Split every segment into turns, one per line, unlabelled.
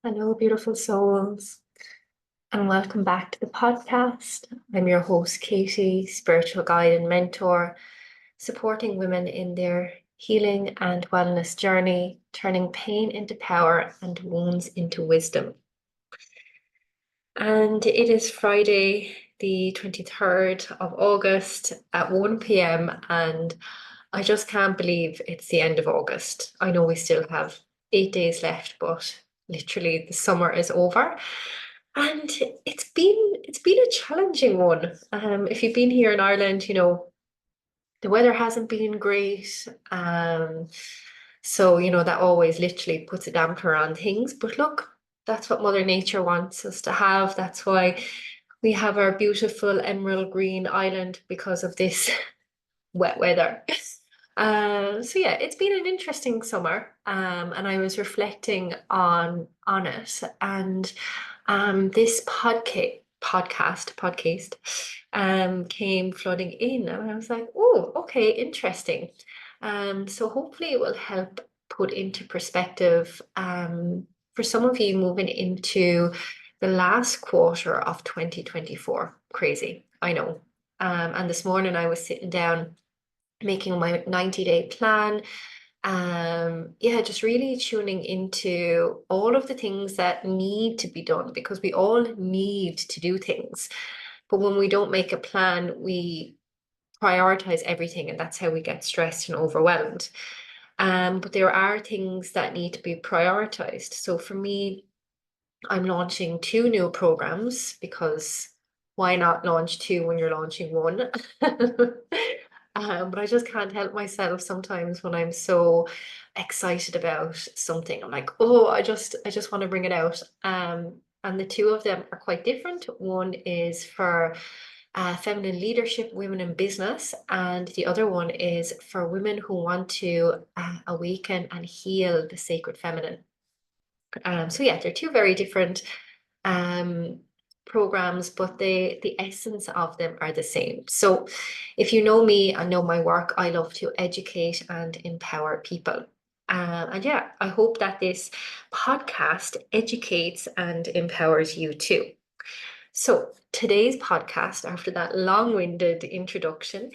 Hello, beautiful souls, and welcome back to the podcast. I'm your host, Katie, spiritual guide and mentor, supporting women in their healing and wellness journey, turning pain into power and wounds into wisdom. And it is Friday, the 23rd of August at 1 p.m. And I just can't believe it's the end of August. I know we still have 8 days left, but literally the summer is over. And it's been a challenging one. If you've been here in Ireland, the weather hasn't been great. So that always literally puts a damper on things. But look, that's what Mother Nature wants us to have. That's why we have our beautiful emerald green island because of this wet weather. So yeah, it's been an interesting summer. And I was reflecting on it, and this podcast came flooding in, and I was like, oh, okay, interesting. So hopefully it will help put into perspective for some of you moving into the last quarter of 2024. Crazy, I know. And this morning I was sitting down making my 90-day plan. Yeah, just really tuning into all of the things that need to be done because we all need to do things. But when we don't make a plan, we prioritize everything, and that's how we get stressed and overwhelmed. But there are things that need to be prioritized. So for me, I'm launching two new programs because why not launch two when you're launching one? But I just can't help myself sometimes when I'm so excited about something. I'm like, oh, I just want to bring it out. And the two of them are quite different. One is for feminine leadership, women in business, and the other one is for women who want to awaken and heal the sacred feminine. So yeah, they're two very different um, programs, but the essence of them are the same. So if you know me and know my work, I love to educate and empower people. And yeah, I hope that this podcast educates and empowers you too. So today's podcast, after that long-winded introduction,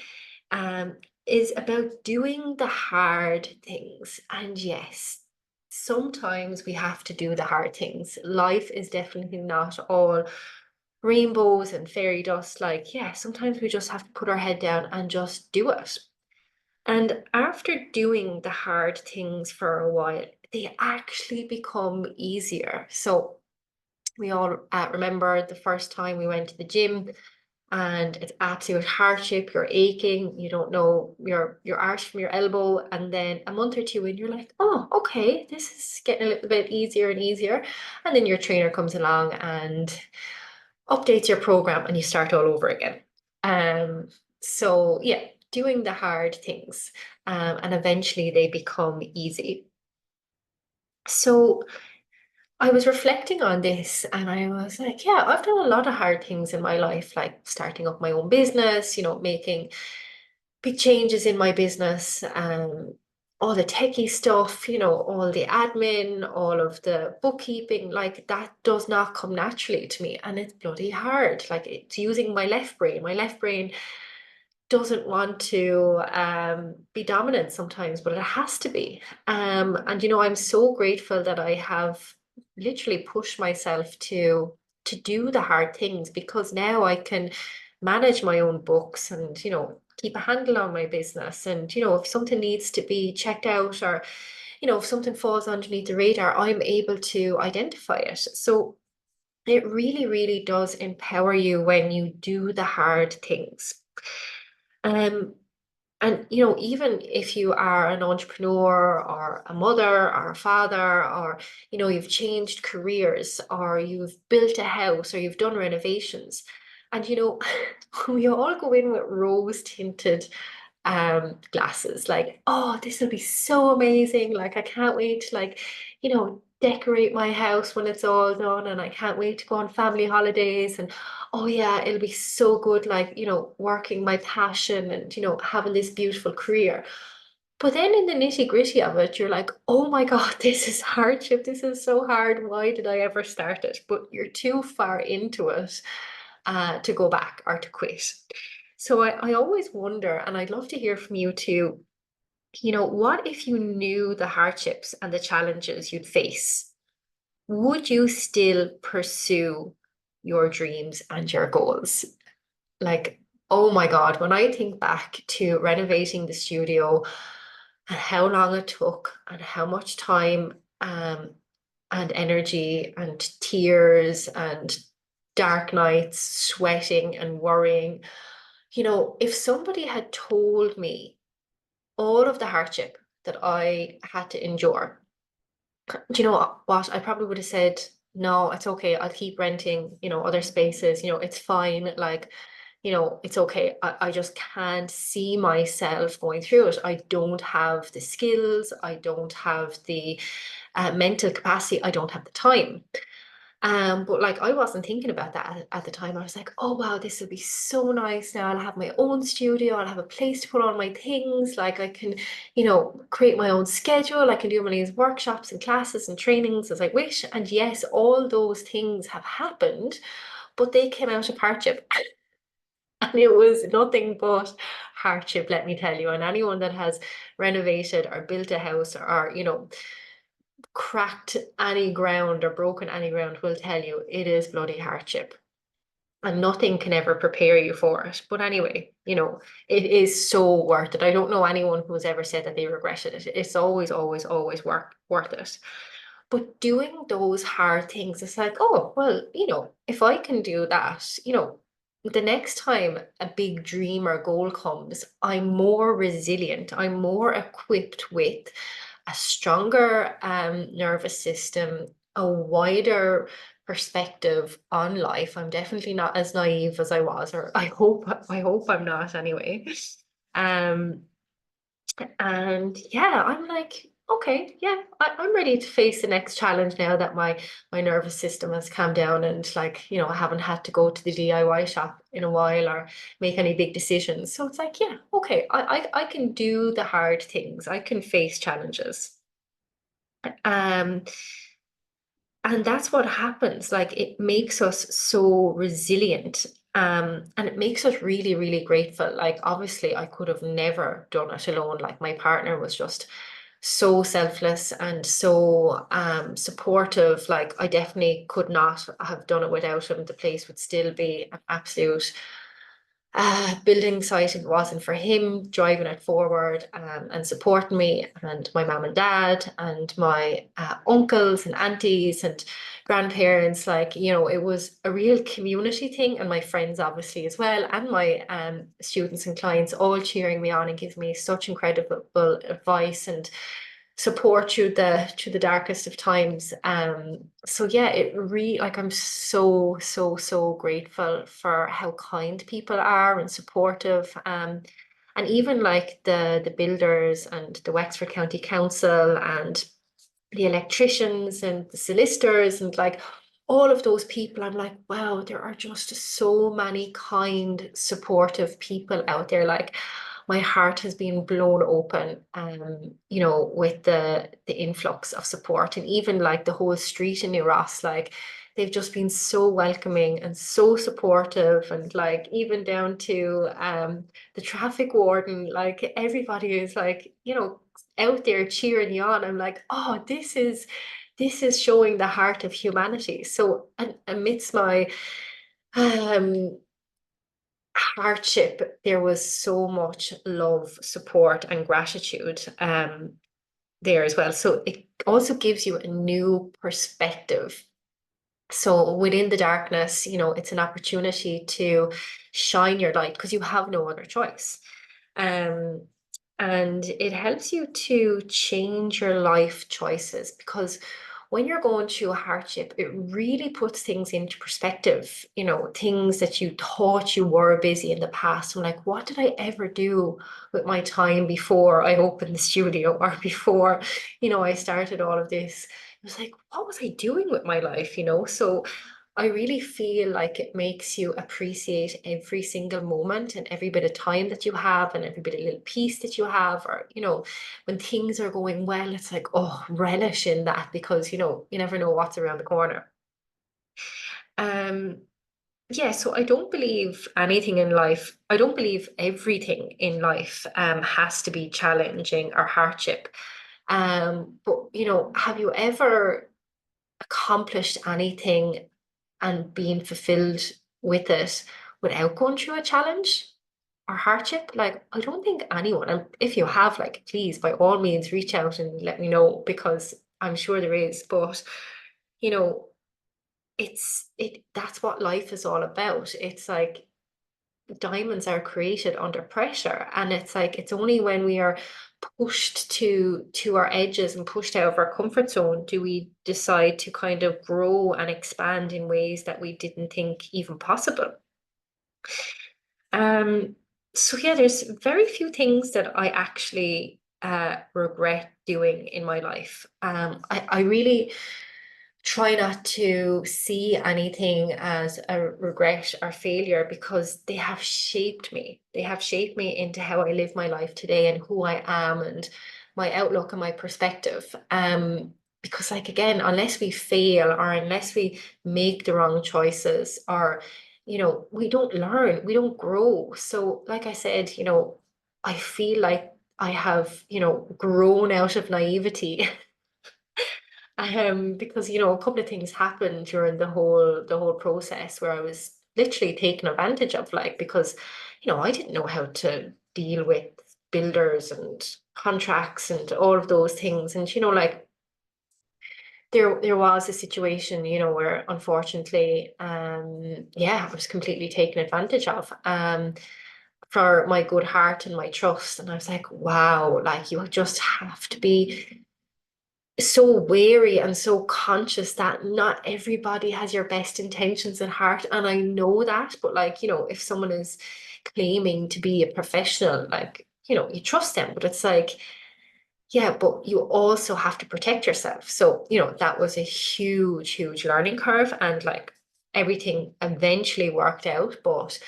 um, is about doing the hard things. And yes, sometimes we have to do the hard things. Life is definitely not all rainbows and fairy dust. Like, yeah, sometimes we just have to put our head down and just do it. And after doing the hard things for a while, they actually become easier. So we all remember the first time we went to the gym and it's absolute hardship. You're aching, you don't know your arch from your elbow, and then a month or two in, you're like, oh, okay, this is getting a little bit easier and easier. And then your trainer comes along and updates your program, and you start all over again. Um, so yeah, doing the hard things, and eventually they become easy. So I was reflecting on this and I was like, yeah, I've done a lot of hard things in my life, like starting up my own business, making big changes in my business, all the techie stuff, all the admin, all of the bookkeeping, like that does not come naturally to me. And it's bloody hard. Like it's using my left brain. My left brain doesn't want to be dominant sometimes, but it has to be. And I'm so grateful that I have literally pushed myself to do the hard things because now I can manage my own books and keep a handle on my business. And if something needs to be checked out or if something falls underneath the radar, I'm able to identify it. So it really, really does empower you when you do the hard things. Um, and even if you are an entrepreneur or a mother or a father, or you've changed careers or you've built a house or you've done renovations, and we all go in with rose tinted glasses, like, oh, this will be so amazing. Like, I can't wait to decorate my house when it's all done, and I can't wait to go on family holidays, and oh yeah, it'll be so good, like, working my passion and having this beautiful career. But then in the nitty-gritty of it, you're like, oh my God, this is hardship. This is so hard. Why did I ever start it? But you're too far into it to go back or to quit. So I always wonder, and I'd love to hear from you too, what if you knew the hardships and the challenges you'd face? Would you still pursue your dreams and your goals? Like, oh my God, when I think back to renovating the studio and how long it took and how much time and energy and tears and dark nights, sweating and worrying, if somebody had told me all of the hardship that I had to endure, do you know what? I probably would have said, no, it's okay. I'll keep renting, other spaces, it's fine. Like, it's okay. I just can't see myself going through it. I don't have the skills. I don't have the mental capacity. I don't have the time. But like I wasn't thinking about that at the time. I was like, oh wow, this will be so nice now. I'll have my own studio, I'll have a place to put all my things. Like I can, create my own schedule. I can do my own workshops and classes and trainings as I wish. And yes, all those things have happened, but they came out of hardship. And it was nothing but hardship, let me tell you. And anyone that has renovated or built a house or, cracked any ground or broken any ground will tell you it is bloody hardship and nothing can ever prepare you for it. But anyway, it is so worth it. I don't know anyone who's ever said that they regretted it. It's always, always, always worth it. But doing those hard things, it's like, oh, well, if I can do that, the next time a big dream or goal comes, I'm more resilient. I'm more equipped with a stronger nervous system, a wider perspective on life. I'm definitely not as naive as I was, or I hope I'm not anyway. Um, and yeah, I'm like, okay, yeah, I'm ready to face the next challenge now that my nervous system has calmed down and like, I haven't had to go to the DIY shop in a while or make any big decisions. So it's like, yeah, okay, I can do the hard things. I can face challenges. Um, and that's what happens. Like it makes us so resilient. And it makes us really, really grateful. Like obviously I could have never done it alone. Like my partner was just so selfless and so supportive. Like I definitely could not have done it without him. The place would still be an absolute building site if it wasn't for him driving it forward and supporting me and my mom and dad and my uncles and aunties and grandparents. Like, it was a real community thing, and my friends obviously as well, and my students and clients all cheering me on and giving me such incredible advice and support through the darkest of times. So yeah, it really, like, I'm so so so grateful for how kind people are and supportive. And even like the builders and the Wexford County Council and the electricians and the solicitors and like all of those people, I'm like, wow, there are just so many kind, supportive people out there. Like my heart has been blown open, with the influx of support, and even like the whole street in New Ross, like they've just been so welcoming and so supportive, and like even down to the traffic warden, like everybody is like, out there cheering you on. I'm like, oh, this is showing the heart of humanity. So amidst my um hardship, there was so much love, support, and gratitude there as well. So it also gives you a new perspective. So within the darkness, it's an opportunity to shine your light because you have no other choice. Um, and it helps you to change your life choices, because when you're going through a hardship, it really puts things into perspective, things that you thought you were busy in the past. I'm like, what did I ever do with my time before I opened the studio or before, I started all of this? It was like, what was I doing with my life? So I really feel like it makes you appreciate every single moment and every bit of time that you have and every bit of little piece that you have, or, when things are going well, it's like, oh, relish in that because, you never know what's around the corner. Um, yeah, so I don't believe everything in life has to be challenging or hardship. But have you ever accomplished anything and been fulfilled with it without going through a challenge or hardship? Like, I don't think anyone, and if you have, like, please, by all means, reach out and let me know because I'm sure there is. But, you know, that's what life is all about. It's like diamonds are created under pressure, and it's like it's only when we are pushed to our edges and pushed out of our comfort zone do we decide to kind of grow and expand in ways that we didn't think even possible. um so yeah, there's very few things that I actually regret doing in my life. I really try not to see anything as a regret or failure because they have shaped me. They have shaped me into how I live my life today and who I am and my outlook and my perspective. Because like again, unless we fail or unless we make the wrong choices or we don't learn, we don't grow. So like I said, I feel like I have, grown out of naivety. Because a couple of things happened during the whole process where I was literally taken advantage of, like because I didn't know how to deal with builders and contracts and all of those things, and like there was a situation where unfortunately yeah, I was completely taken advantage of for my good heart and my trust, and I was like, wow, like you just have to be so wary and so conscious that not everybody has your best intentions at heart. And I know that, but like, if someone is claiming to be a professional, like, you trust them, but it's like, yeah, but you also have to protect yourself. So, that was a huge, huge learning curve. And like everything eventually worked out. But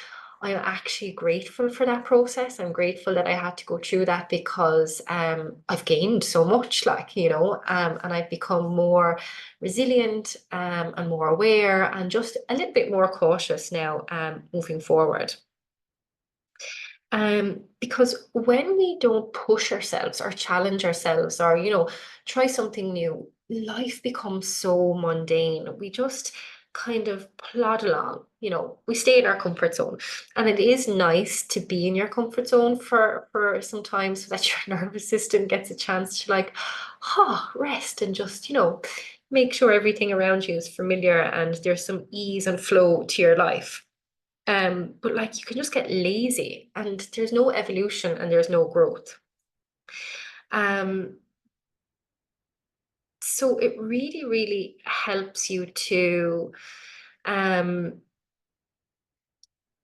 I'm actually grateful for that process. I'm grateful that I had to go through that because I've gained so much, like, and I've become more resilient and more aware and just a little bit more cautious now moving forward. Because when we don't push ourselves or challenge ourselves or, try something new, life becomes so mundane. We just kind of plod along, we stay in our comfort zone. And it is nice to be in your comfort zone for some time so that your nervous system gets a chance to like, rest and just, make sure everything around you is familiar and there's some ease and flow to your life. But like you can just get lazy and there's no evolution and there's no growth. Um, so it really, really helps you to um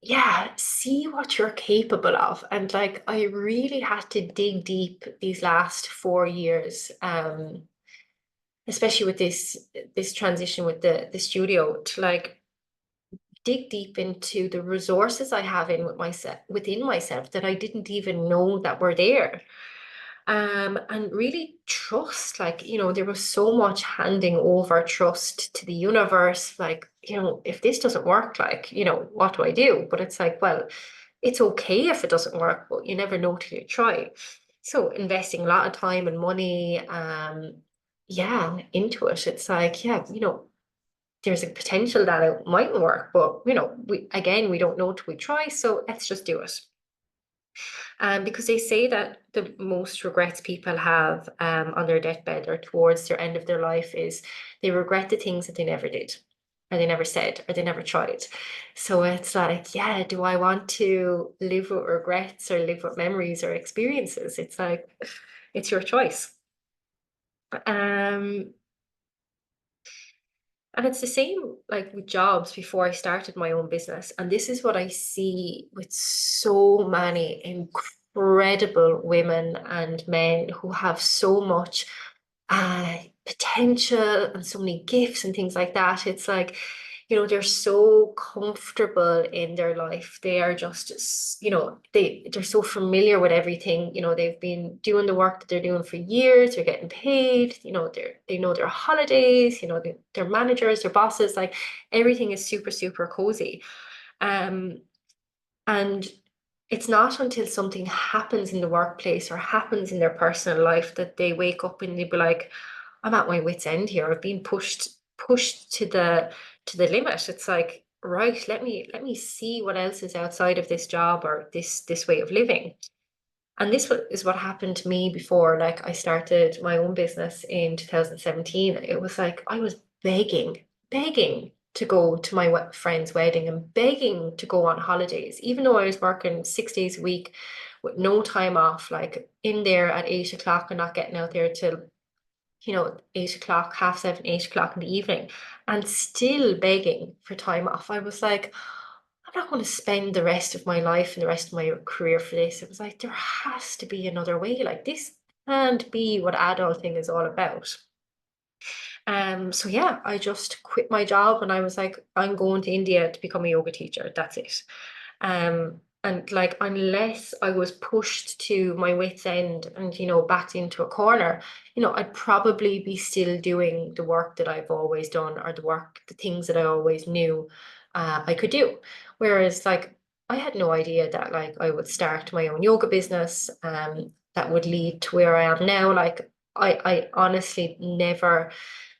yeah, see what you're capable of. And like I really had to dig deep these last 4 years, especially with this transition with the studio to like dig deep into the resources I have within myself that I didn't even know that were there. And really trust, like, there was so much handing over trust to the universe, like, if this doesn't work, like, what do I do? But it's like, well, it's okay if it doesn't work, but you never know till you try. So investing a lot of time and money, yeah, into it. It's like, yeah, there's a potential that it mightn't work, but we don't know till we try, so let's just do it. Because they say that the most regrets people have on their deathbed or towards their end of their life is they regret the things that they never did, or they never said, or they never tried. So it's like, yeah, do I want to live with regrets or live with memories or experiences? It's like, it's your choice. Um, And it's the same like with jobs before I started my own business. And this is what I see with so many incredible women and men who have so much potential and so many gifts and things like that. It's like, they're so comfortable in their life. They are just, they're so familiar with everything. They've been doing the work that they're doing for years. They're getting paid. They know their holidays. Their managers, their bosses. Like everything is super, super cozy. Um, and it's not until something happens in the workplace or happens in their personal life that they wake up and they be like, I'm at my wit's end here. I've been pushed to the limit. It's like, right, let me see what else is outside of this job or this way of living. And this is what happened to me before. Like I started my own business in 2017. It was like I was begging to go to my friend's wedding and begging to go on holidays, even though I was working 6 days a week with no time off, like in there at 8 o'clock and not getting out there till 8 o'clock, half seven, 8 o'clock in the evening, and still begging for time off. I was like, I'm not going to spend the rest of my life and the rest of my career for this. It was like, there has to be another way. Like, this can't be what adulting is all about. So yeah, I just quit my job and I was like, I'm going to India to become a yoga teacher. That's it. And like, unless I was pushed to my wit's end and, backed into a corner, I'd probably be still doing the work that I've always done or the things that I always knew I could do. Whereas like, I had no idea that like I would start my own yoga business, that would lead to where I am now. Like, I honestly never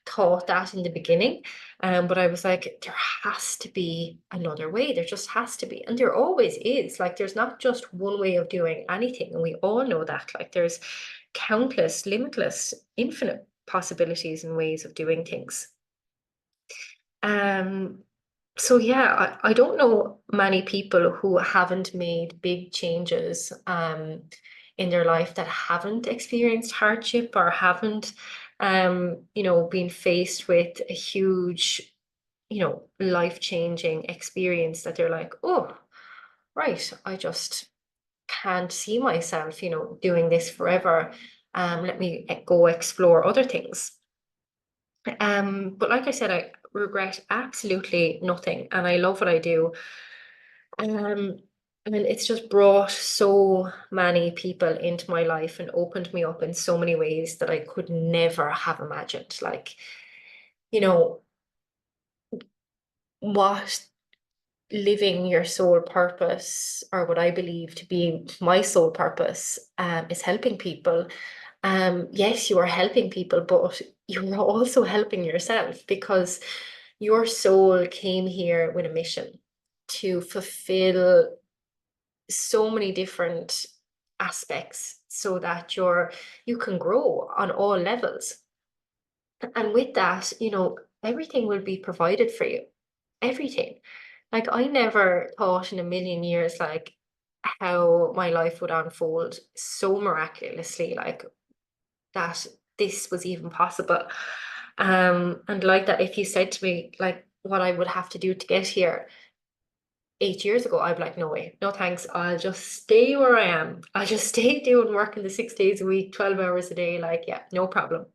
thought that in the beginning. But I was like, there has to be another way. There just has to be. And there always is. Like, there's not just one way of doing anything. And we all know that. Like, there's countless, limitless, infinite possibilities and ways of doing things. Um, so yeah, I don't know many people who haven't made big changes in their life that haven't experienced hardship or haven't been faced with a huge, life-changing experience that they're like, oh, right, I just can't see myself, doing this forever. Let me go explore other things. But like I said, I regret absolutely nothing, and I love what I do. Um, I mean, it's just brought so many people into my life and opened me up in so many ways that I could never have imagined. Like, you know, what living your soul purpose, or what I believe to be my soul purpose, is helping people. Yes, you are helping people, but you're also helping yourself because your soul came here with a mission to fulfill so many different aspects so that you can grow on all levels. And with that, everything will be provided for you. Everything. Like, I never thought in a million years like how my life would unfold so miraculously, like that this was even possible. And like that, if you said to me like what I would have to do to get here 8 years ago, I'd be like, no way, no thanks. I'll just stay where I am. I'll just stay doing work in the 6 days a week, 12 hours a day. Like, yeah, no problem.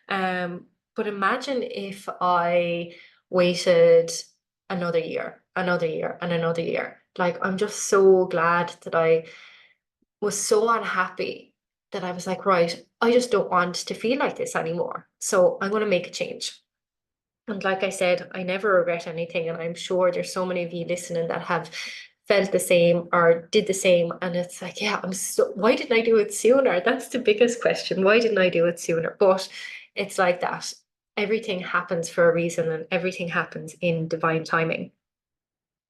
Um, but imagine if I waited another year, and another year. Like, I'm just so glad that I was so unhappy that I was like, right, I just don't want to feel like this anymore. So I'm going to make a change. And like I said, I never regret anything. And I'm sure there's so many of you listening that have felt the same or did the same. And it's like, yeah, why didn't I do it sooner? That's the biggest question. Why didn't I do it sooner? But it's like that. Everything happens for a reason and everything happens in divine timing.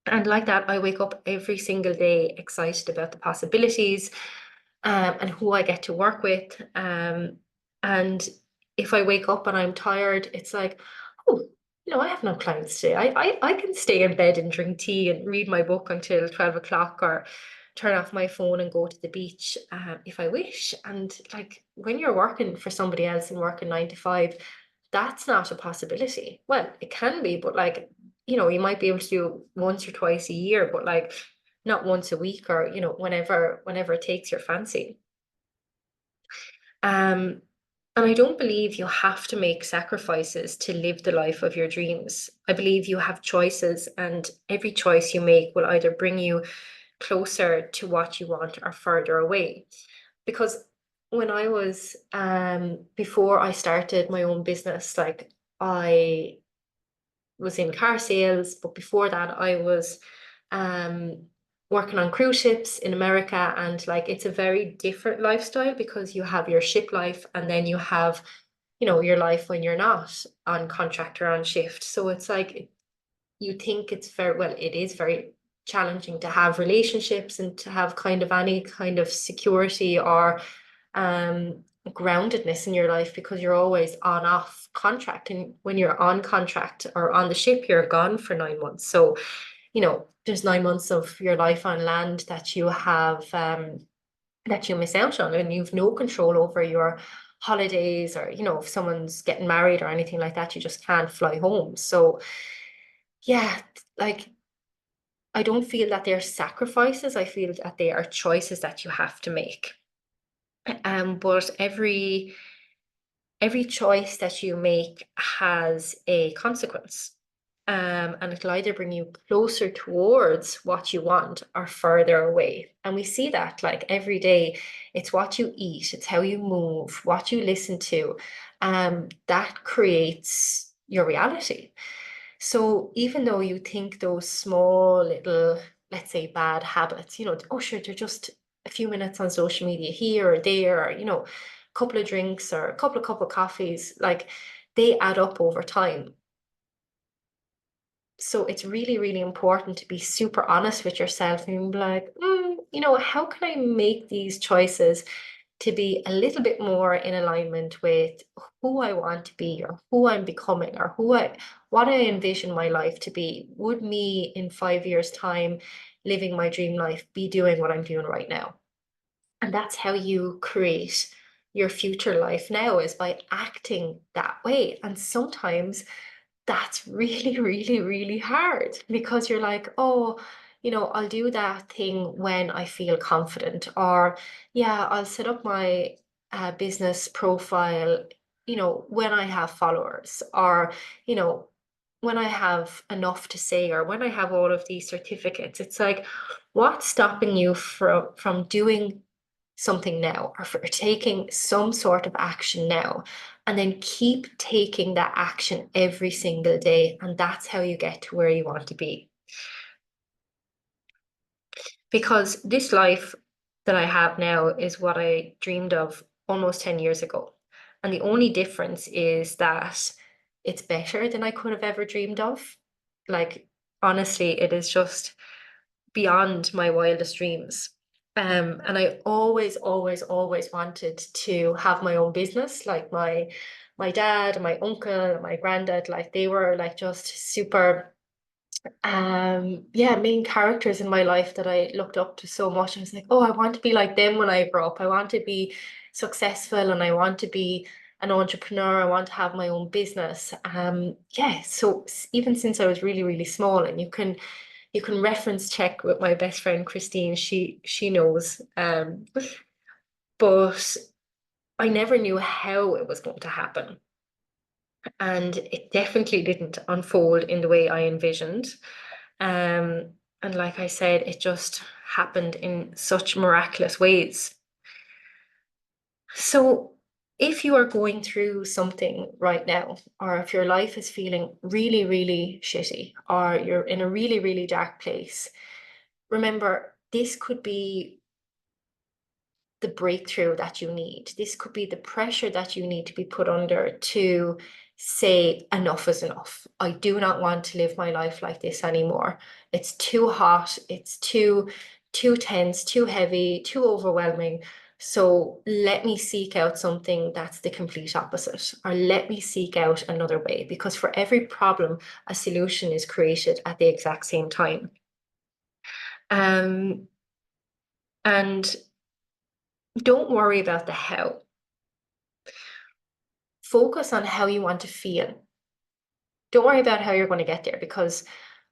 And like that, I wake up every single day excited about the possibilities, and who I get to work with. And if I wake up and I'm tired, it's like, oh, I have no clients today. I can stay in bed and drink tea and read my book until 12 o'clock, or turn off my phone and go to the beach if I wish. And like, when you're working for somebody else and working 9 to 5, that's not a possibility. Well, it can be, but like, you might be able to do once or twice a year, but like not once a week, or whenever it takes your fancy. Um, And I don't believe you have to make sacrifices to live the life of your dreams. I believe you have choices, and every choice you make will either bring you closer to what you want or further away. Because when I was, before I started my own business, like I was in car sales, but before that, I was um, working on cruise ships in America. And like, it's a very different lifestyle because you have your ship life and then you have, your life when you're not on contract or on shift. So it's like, you think it's very, well, it is very challenging to have relationships and to have kind of any kind of security or groundedness in your life because you're always on off contract. And when you're on contract or on the ship, you're gone for 9 months. So, there's 9 months of your life on land that you have that you miss out on, and you've no control over your holidays, or if someone's getting married or anything like that, you just can't fly home. So yeah, like I don't feel that they're sacrifices. I feel that they are choices that you have to make. But every choice that you make has a consequence. And it'll either bring you closer towards what you want or further away. And we see that like every day. It's what you eat, it's how you move, what you listen to, that creates your reality. So even though you think those small little, let's say, bad habits, oh sure, they're just a few minutes on social media here or there, or a couple of drinks or a couple of cup of coffees, like they add up over time. So it's really, really important to be super honest with yourself and be like, how can I make these choices to be a little bit more in alignment with who I want to be or who I'm becoming or what I envision my life to be? Would me in 5 years' time living my dream life be doing what I'm doing right now? And that's how you create your future life now, is by acting that way. And sometimes that's really, really, really hard because you're like, oh, I'll do that thing when I feel confident, or yeah, I'll set up my business profile, when I have followers, or, you know, when I have enough to say, or when I have all of these certificates. It's like, what's stopping you from doing something now, or for taking some sort of action now, and then keep taking that action every single day, and that's how you get to where you want to be. Because this life that I have now is what I dreamed of almost 10 years ago, and the only difference is that it's better than I could have ever dreamed of. Like, honestly, it is just beyond my wildest dreams. And I always, always, always wanted to have my own business. Like my dad and my uncle and my granddad, like they were like just super yeah, main characters in my life that I looked up to so much. I was like, oh, I want to be like them when I grow up. I want to be successful and I want to be an entrepreneur. I want to have my own business. Yeah, so even since I was really, really small, and you can reference check with my best friend Christine. She knows. But I never knew how it was going to happen. And it definitely didn't unfold in the way I envisioned. And like I said, it just happened in such miraculous ways. So if you are going through something right now, or if your life is feeling really, really shitty, or you're in a really, really dark place, remember, this could be the breakthrough that you need. This could be the pressure that you need to be put under to say, enough is enough. I do not want to live my life like this anymore. It's too hot. It's too tense, too heavy, too overwhelming. So let me seek out something that's the complete opposite, or let me seek out another way, because for every problem, a solution is created at the exact same time. Um, and don't worry about the how. Focus on how you want to feel. Don't worry about how you're going to get there, because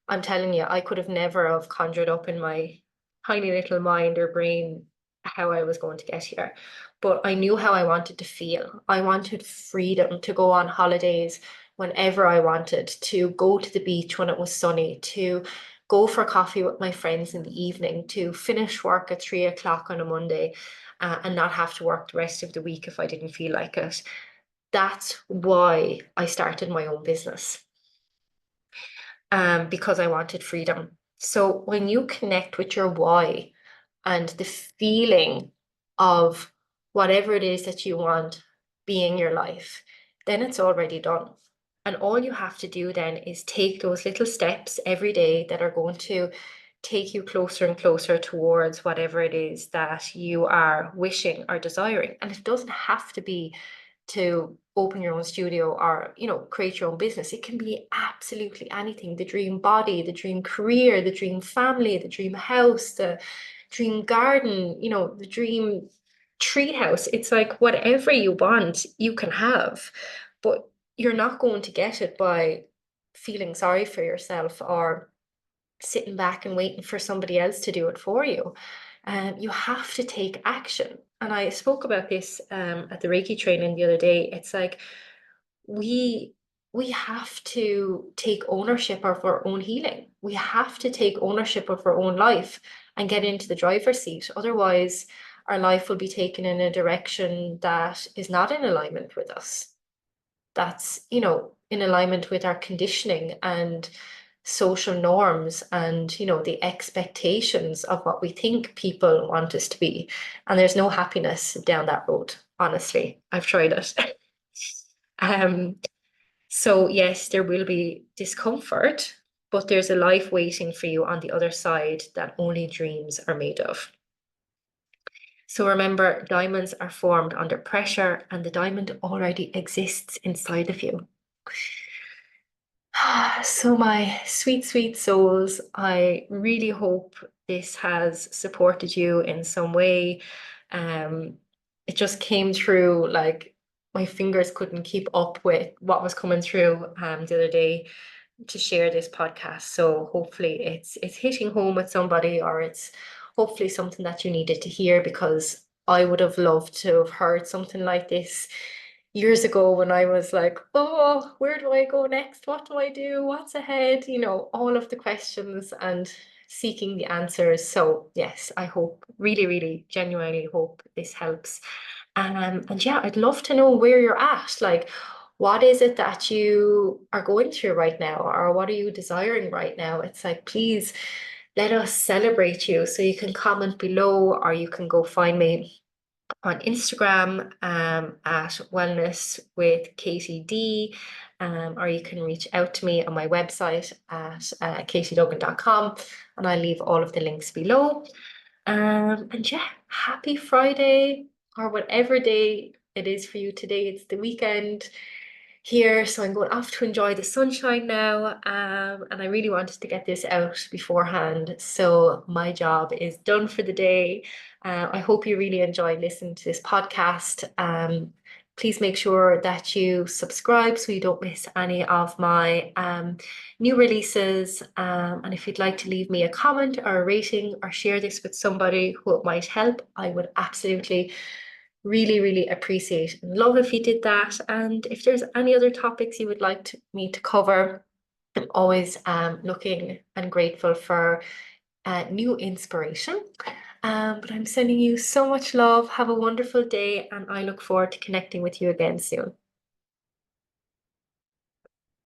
I'm telling you, I could have never have conjured up in my tiny little mind or brain how I was going to get here, but I knew how I wanted to feel. I wanted freedom to go on holidays whenever I wanted, to go to the beach when it was sunny, to go for coffee with my friends in the evening, to finish work at 3 o'clock on a Monday, and not have to work the rest of the week if I didn't feel like it. That's why I started my own business, because I wanted freedom. So when you connect with your why and the feeling of whatever it is that you want being your life, then it's already done. And all you have to do then is take those little steps every day that are going to take you closer and closer towards whatever it is that you are wishing or desiring. And it doesn't have to be to open your own studio or, create your own business. It can be absolutely anything: the dream body, the dream career, the dream family, the dream house, the dream garden, the dream tree house. It's like whatever you want, you can have, but you're not going to get it by feeling sorry for yourself or sitting back and waiting for somebody else to do it for you. You have to take action. And I spoke about this at the Reiki training the other day. It's like we we have to take ownership of our own healing. We have to take ownership of our own life and get into the driver's seat. Otherwise, our life will be taken in a direction that is not in alignment with us. That's, in alignment with our conditioning and social norms and, the expectations of what we think people want us to be. And there's no happiness down that road, honestly. I've tried it. Um, so yes, there will be discomfort, but there's a life waiting for you on the other side that only dreams are made of. So remember, diamonds are formed under pressure, and the diamond already exists inside of you. So my sweet, sweet souls, I really hope this has supported you in some way. It just came through like my fingers couldn't keep up with what was coming through the other day to share this podcast. So hopefully it's hitting home with somebody, or it's hopefully something that you needed to hear, because I would have loved to have heard something like this years ago when I was like, oh, where do I go next? What do I do? What's ahead? All of the questions and seeking the answers. So yes, I hope, really, really genuinely hope this helps. And yeah, I'd love to know where you're at. Like, what is it that you are going through right now, or what are you desiring right now? It's like, please let us celebrate you. So you can comment below, or you can go find me on Instagram at Wellness with Katie D, or you can reach out to me on my website at katieduggan.com, and I'll leave all of the links below. And yeah, happy Friday, or whatever day it is for you today. It's the weekend here, so I'm going off to enjoy the sunshine now. And I really wanted to get this out beforehand, so my job is done for the day. I hope you really enjoyed listening to this podcast. Please make sure that you subscribe so you don't miss any of my new releases. And if you'd like to leave me a comment or a rating, or share this with somebody who it might help, I would absolutely really, really appreciate and love if you did that. And if there's any other topics you would like me to cover, I'm always looking and grateful for new inspiration. But I'm sending you so much love. Have a wonderful day, and I look forward to connecting with you again soon.